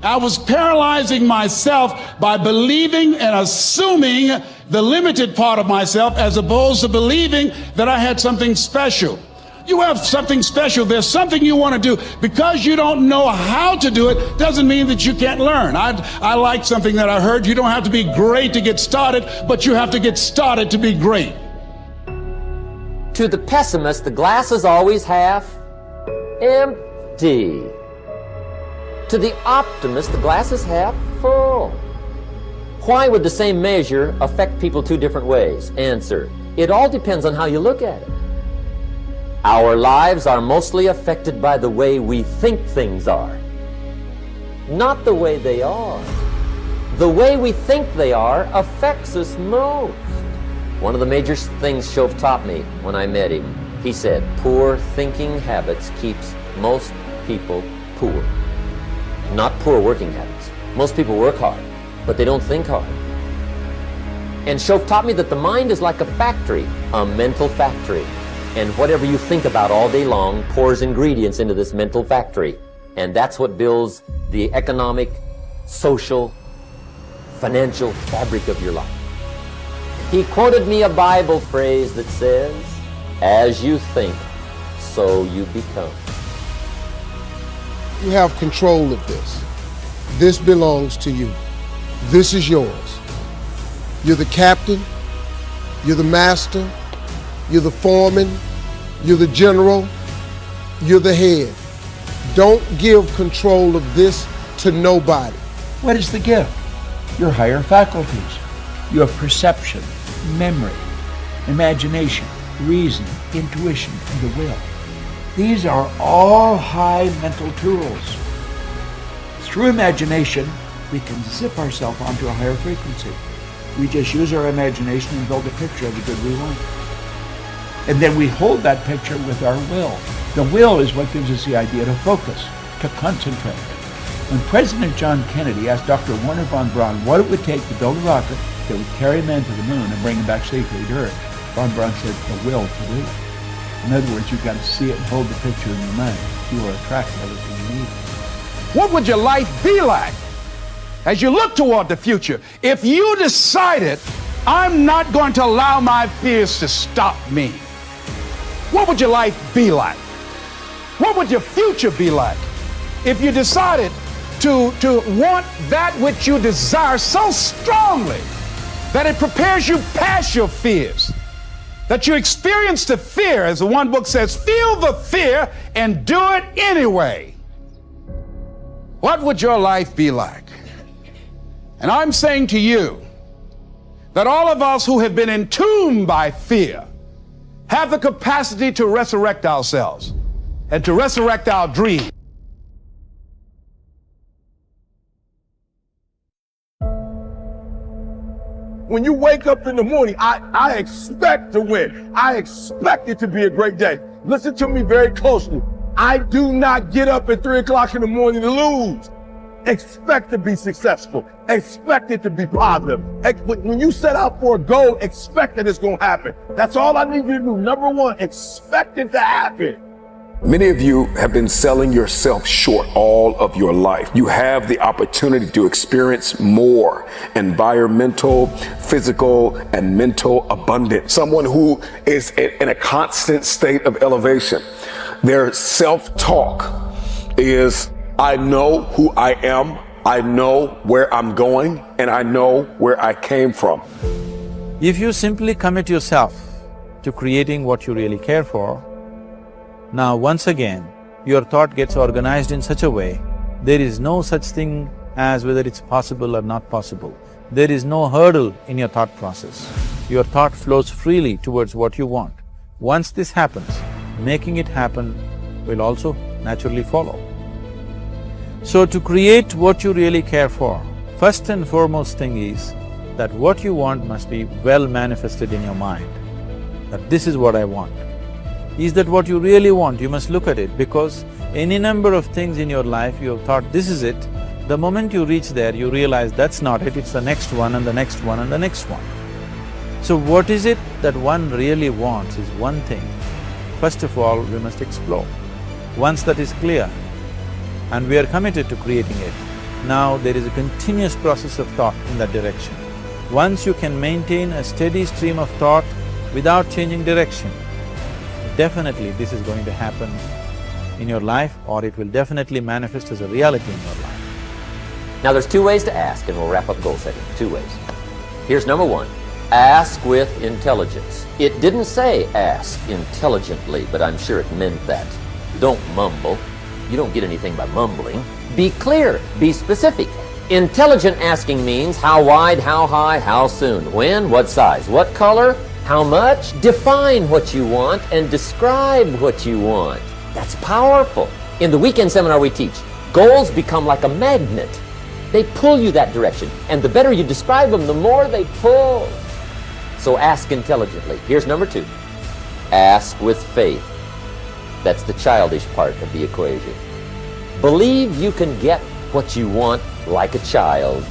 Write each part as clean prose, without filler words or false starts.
I was paralyzing myself by believing and assuming the limited part of myself as opposed to believing that I had something special. You have something special. There's something you want to do. Because you don't know how to do it doesn't mean that you can't learn. I like something that I heard. You don't have to be great to get started, but you have to get started to be great. To the pessimist, the glass is always half empty. To the optimist, the glass is half full. Why would the same measure affect people two different ways? Answer: it all depends on how you look at it. Our lives are mostly affected by the way we think things are, not the way they are. The way we think they are affects us most. One of the major things Shove taught me when I met him, he said, poor thinking habits keeps most people poor. Not poor working habits. Most people work hard, but they don't think hard. And Shove taught me that the mind is like a factory, a mental factory. And whatever you think about all day long pours ingredients into this mental factory. And that's what builds the economic, social, financial fabric of your life. He quoted me a Bible phrase that says, as you think, so you become. You have control of this. This belongs to you. This is yours. You're the captain, you're the master, you're the foreman, you're the general, you're the head. Don't give control of this to nobody. What is the gift? Your higher faculties, your perception, memory, imagination, reason, intuition, and the will. These are all high mental tools. Through imagination, we can zip ourselves onto a higher frequency. We just use our imagination and build a picture of the good we want. And then we hold that picture with our will. The will is what gives us the idea to focus, to concentrate. When President John Kennedy asked Dr. Wernher von Braun what it would take to build a rocket that would carry men to the moon and bring them back safely to Earth, von Braun said, the will to do it. In other words, you've got to see it and hold the picture in your mind. You will attract everything you need. What would your life be like as you look toward the future if you decided, I'm not going to allow my fears to stop me? What would your life be like? What would your future be like if you decided to want that which you desire so strongly that it prepares you past your fears, that you experience the fear, as the one book says, feel the fear and do it anyway? What would your life be like? And I'm saying to you that all of us who have been entombed by fear have the capacity to resurrect ourselves and to resurrect our dreams. When you wake up in the morning, I expect to win. I expect it to be a great day. Listen to me very closely. I do not get up at 3 o'clock in the morning to lose. Expect to be successful. Expect it to be positive. When you set out for a goal, expect that it's going to happen. That's all I need you to do. Number one, expect it to happen. Many of you have been selling yourself short all of your life. You have the opportunity to experience more environmental, physical, and mental abundance. Someone who is in a constant state of elevation. Their self-talk is, I know who I am, I know where I'm going, and I know where I came from. If you simply commit yourself to creating what you really care for, now once again, your thought gets organized in such a way, there is no such thing as whether it's possible or not possible. There is no hurdle in your thought process. Your thought flows freely towards what you want. Once this happens, making it happen will also naturally follow. So to create what you really care for, first and foremost thing is that what you want must be well manifested in your mind, that this is what I want. Is that what you really want? You must look at it, because any number of things in your life you have thought, this is it. The moment you reach there, you realize that's not it, it's the next one and the next one and the next one. So what is it that one really wants is one thing. First of all, we must explore. Once that is clear, and we are committed to creating it, Now there is a continuous process of thought in that direction. Once you can maintain a steady stream of thought without changing direction, definitely this is going to happen in your life, or it will definitely manifest as a reality in your life. Now there's two ways to ask, and we'll wrap up goal setting. Two ways. Here's number one. Ask with intelligence. It didn't say ask intelligently, but I'm sure it meant that. Don't mumble. You don't get anything by mumbling. Be clear. Be specific. Intelligent asking means how wide, how high, how soon, when, what size, what color, how much. Define what you want and describe what you want. That's powerful. In the weekend seminar we teach, goals become like a magnet. They pull you that direction, and the better you describe them, the more they pull. So ask intelligently. Here's number two. Ask with faith. That's the childish part of the equation. Believe you can get what you want like a child,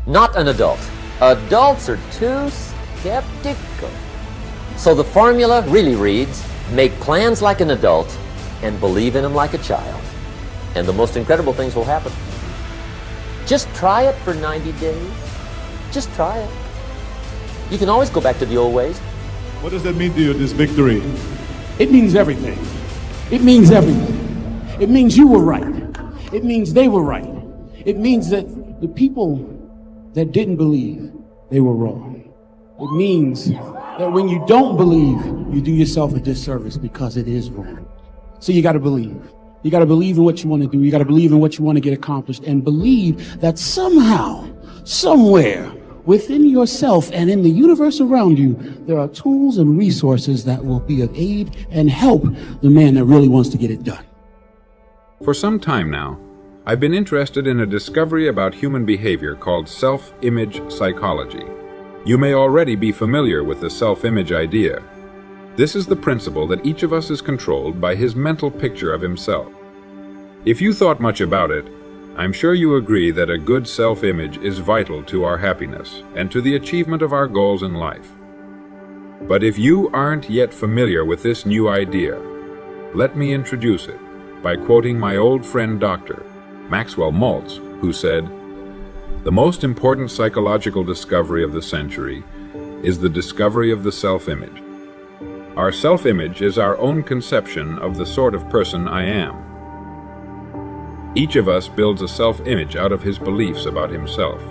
not an adult. Adults are too skeptical. So the formula really reads, make plans like an adult and believe in them like a child. And the most incredible things will happen. Just try it for 90 days. Just try it. You can always go back to the old ways. What does that mean to you, this victory? It means everything. It means everything. It means you were right. It means they were right. It means that the people that didn't believe, they were wrong. It means that when you don't believe, you do yourself a disservice because it is wrong. So you got to believe. You got to believe in what you want to do. You got to believe in what you want to get accomplished, and believe that somehow, somewhere within yourself and in the universe around you, there are tools and resources that will be of aid and help the man that really wants to get it done. For some time now, I've been interested in a discovery about human behavior called self-image psychology. You may already be familiar with the self-image idea. This is the principle that each of us is controlled by his mental picture of himself. If you thought much about it, I'm sure you agree that a good self-image is vital to our happiness and to the achievement of our goals in life. But if you aren't yet familiar with this new idea, let me introduce it by quoting my old friend Dr. Maxwell Maltz, who said, "The most important psychological discovery of the century is the discovery of the self-image. Our self-image is our own conception of the sort of person I am. Each of us builds a self-image out of his beliefs about himself.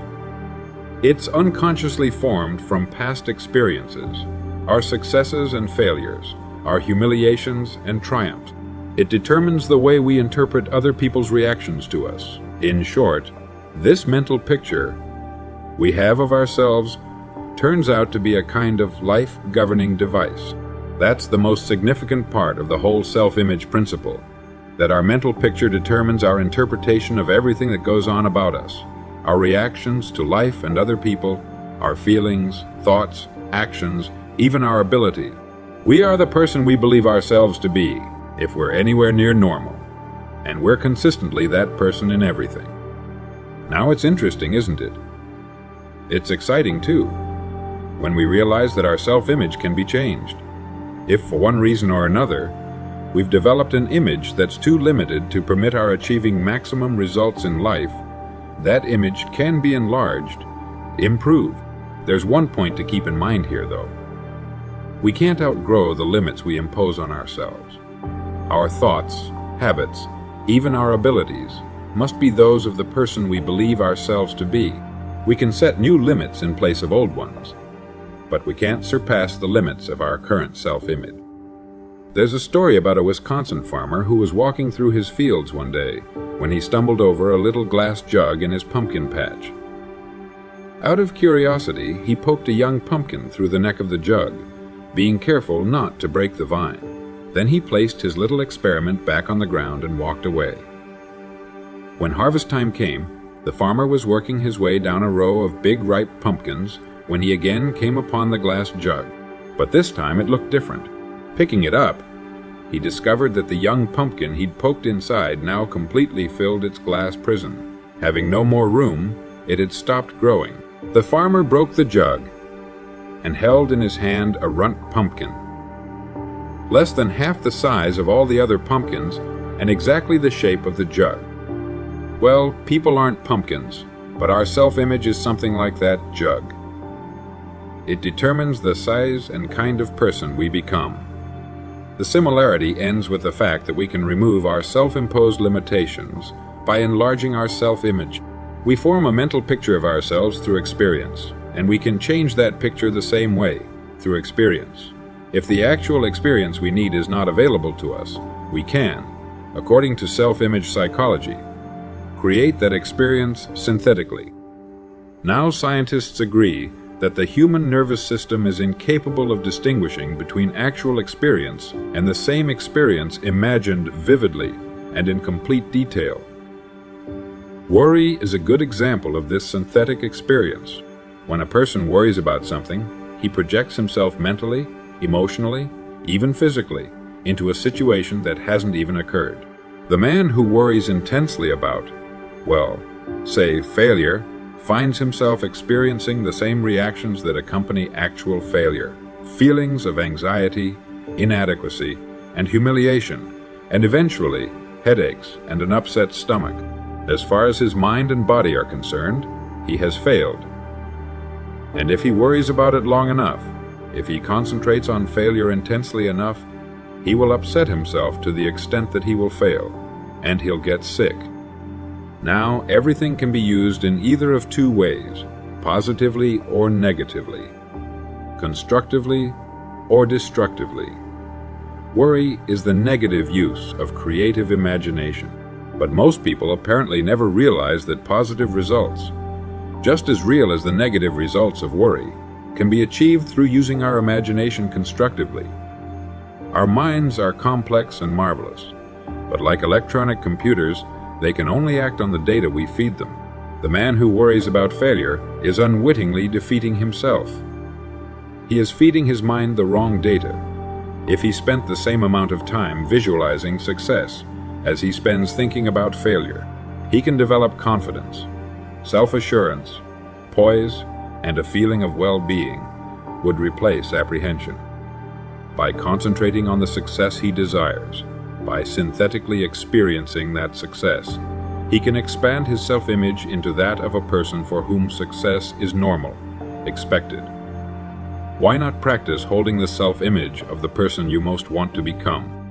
It's unconsciously formed from past experiences, our successes and failures, our humiliations and triumphs. It determines the way we interpret other people's reactions to us. In short, this mental picture we have of ourselves turns out to be a kind of life-governing device. That's the most significant part of the whole self-image principle, that our mental picture determines our interpretation of everything that goes on about us, our reactions to life and other people, our feelings, thoughts, actions, even our ability. We are the person we believe ourselves to be, if we're anywhere near normal, and we're consistently that person in everything. Now it's interesting, isn't it? It's exciting too, when we realize that our self-image can be changed. If for one reason or another, we've developed an image that's too limited to permit our achieving maximum results in life, that image can be enlarged, improved. There's one point to keep in mind here, though. We can't outgrow the limits we impose on ourselves. Our thoughts, habits, even our abilities must be those of the person we believe ourselves to be. We can set new limits in place of old ones, but we can't surpass the limits of our current self-image. There's a story about a Wisconsin farmer who was walking through his fields one day when he stumbled over a little glass jug in his pumpkin patch. Out of curiosity, he poked a young pumpkin through the neck of the jug, being careful not to break the vine. Then he placed his little experiment back on the ground and walked away. When harvest time came, the farmer was working his way down a row of big ripe pumpkins when he again came upon the glass jug. But this time it looked different. Picking it up, he discovered that the young pumpkin he'd poked inside now completely filled its glass prison. Having no more room, it had stopped growing. The farmer broke the jug and held in his hand a runt pumpkin, less than half the size of all the other pumpkins and exactly the shape of the jug. Well, people aren't pumpkins, but our self-image is something like that jug. It determines the size and kind of person we become. The similarity ends with the fact that we can remove our self-imposed limitations by enlarging our self-image. We form a mental picture of ourselves through experience, and we can change that picture the same way, through experience. If the actual experience we need is not available to us, we can, according to self-image psychology, create that experience synthetically. Now scientists agree that the human nervous system is incapable of distinguishing between actual experience and the same experience imagined vividly and in complete detail. Worry is a good example of this synthetic experience. When a person worries about something, he projects himself mentally, emotionally, even physically, into a situation that hasn't even occurred. The man who worries intensely about, well, say failure, finds himself experiencing the same reactions that accompany actual failure, feelings of anxiety, inadequacy, and humiliation, and eventually headaches and an upset stomach. As far as his mind and body are concerned, he has failed. And if he worries about it long enough, if he concentrates on failure intensely enough, he will upset himself to the extent that he will fail, and he'll get sick. Now, everything can be used in either of two ways, positively or negatively, constructively or destructively. Worry is the negative use of creative imagination, but most people apparently never realize that positive results, just as real as the negative results of worry, can be achieved through using our imagination constructively. Our minds are complex and marvelous, but like electronic computers, they can only act on the data we feed them. The man who worries about failure is unwittingly defeating himself. He is feeding his mind the wrong data. If he spent the same amount of time visualizing success as he spends thinking about failure, he can develop confidence, self-assurance, poise, and a feeling of well-being would replace apprehension. By concentrating on the success he desires, by synthetically experiencing that success, he can expand his self-image into that of a person for whom success is normal, expected. Why not practice holding the self-image of the person you most want to become?